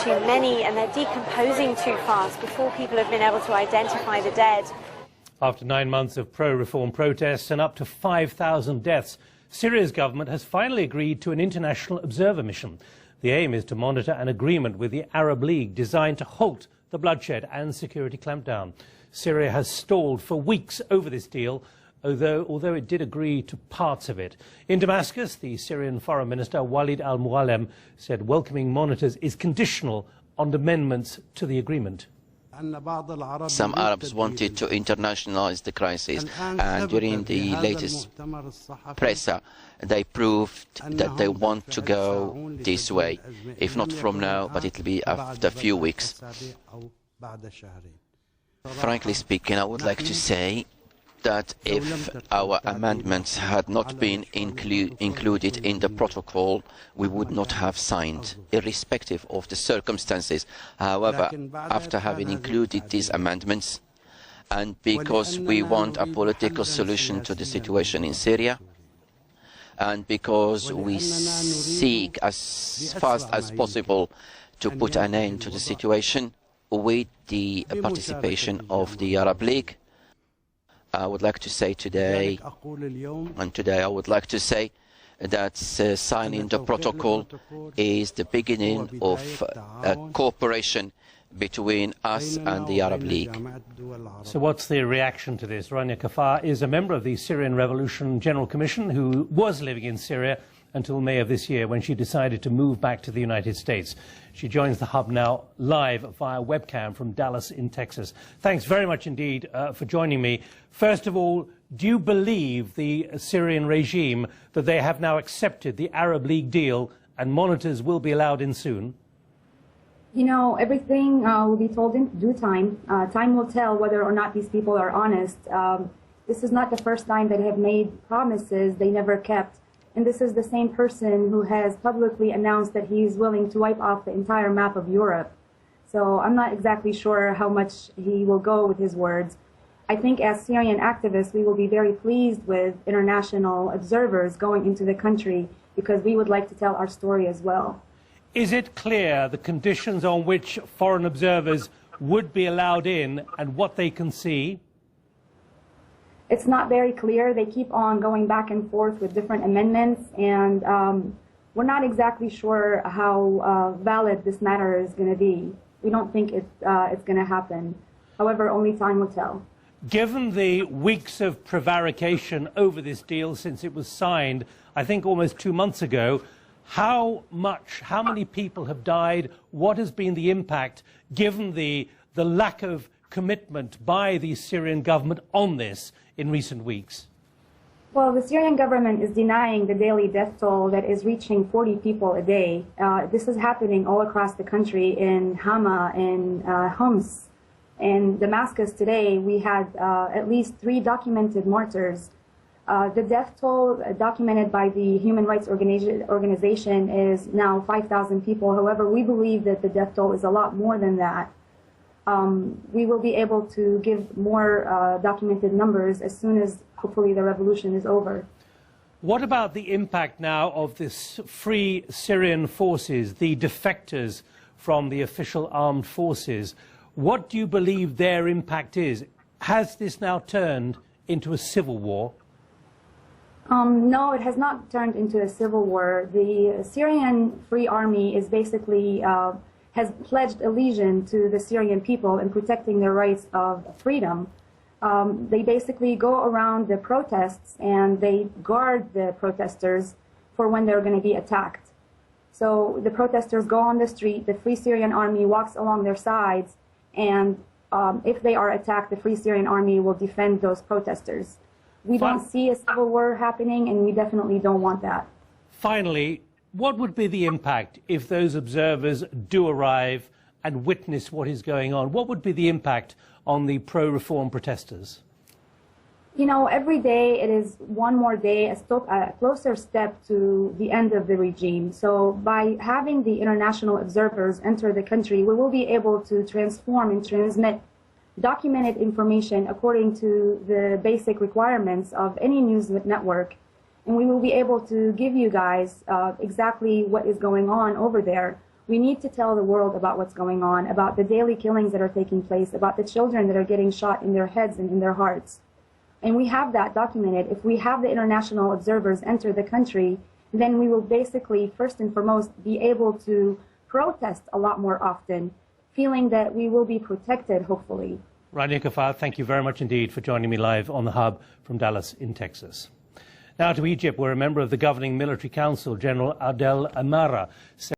too many and they're decomposing too fast before people have been able to identify the dead. After 9 months of pro-reform protests and up to 5,000 deaths, Syria's government has finally agreed to an international observer mission. The aim is to monitor an agreement with the Arab League designed to halt the bloodshed and security clampdown. Syria has stalled for weeks over this deal, although it did agree to parts of it. In Damascus, the Syrian Foreign Minister Walid al-Mualem said welcoming monitors is conditional on amendments to the agreement. Some Arabs wanted to internationalize the crisis, and during the latest presser, they proved that they want to go this way. If not from now, but it will be after a few weeks. Frankly speaking, I would like to say that if our amendments had not been included in the protocol, we would not have signed, irrespective of the circumstances. However, after having included these amendments, and because we want a political solution to the situation in Syria, and because we seek as fast as possible to put an end to the situation with the participation of the Arab League, I would like to say today, I would like to say that signing the protocol is the beginning of cooperation between us and the Arab League. So what's the reaction to this? Rania Kisar is a member of the Syrian Revolution General Commission who was living in Syria until May of this year when she decided to move back to the United States. She joins the Hub now live via webcam from Dallas in Texas. Thanks very much indeed for joining me. First of all, do you believe the Syrian regime that they have now accepted the Arab League deal and monitors will be allowed in soon? You know, everything will be told in due time. Time will tell whether or not these people are honest. This is not the first time that they have made promises they never kept. And this is the same person who has publicly announced that he's willing to wipe off the entire map of Europe. So I'm not exactly sure how much he will go with his words. I think as Syrian activists, we will be very pleased with international observers going into the country because we would like to tell our story as well. Is it clear the conditions on which foreign observers would be allowed in and what they can see? It's not very clear. They keep on going back and forth with different amendments, and we're not exactly sure how valid this matter is going to be. We don't think it's going to happen. However, only time will tell. Given the weeks of prevarication over this deal since it was signed, I think almost 2 months ago, how many people have died? What has been the impact, given the lack of commitment by the Syrian government on this in recent weeks? Well, the Syrian government is denying the daily death toll that is reaching 40 people a day. This is happening all across the country in Hama, in Homs. In Damascus today, we had at least 3 documented martyrs. The death toll documented by the Human Rights Organization is now 5,000 people. However, we believe that the death toll is a lot more than that. We will be able to give more documented numbers as soon as hopefully the revolution is over. What about the impact now of this Free Syrian Forces, the defectors from the official armed forces? What do you believe their impact is? Has this now turned into a civil war? No, it has not turned into a civil war. The Syrian Free Army is basically has pledged allegiance to the Syrian people in protecting their rights of freedom. They basically go around the protests and they guard the protesters for when they're going to be attacked. So the protesters go on the street, the Free Syrian Army walks along their sides, and if they are attacked, the Free Syrian Army will defend those protesters. We don't see a civil war happening, and we definitely don't want that. Finally, what would be the impact if those observers do arrive and witness what is going on? What would be the impact on the pro-reform protesters? You know, every day it is one more day, a closer step to the end of the regime. So by having the international observers enter the country, we will be able to transform and transmit documented information according to the basic requirements of any news network. And we will be able to give you guys exactly what is going on over there. We need to tell the world about what's going on, about the daily killings that are taking place, about the children that are getting shot in their heads and in their hearts. And we have that documented. If we have the international observers enter the country, then we will basically, first and foremost, be able to protest a lot more often, feeling that we will be protected, hopefully. Rania Kisar, thank you very much indeed for joining me live on the Hub from Dallas in Texas. Now to Egypt, where a member of the governing military council, General Adel Amara, said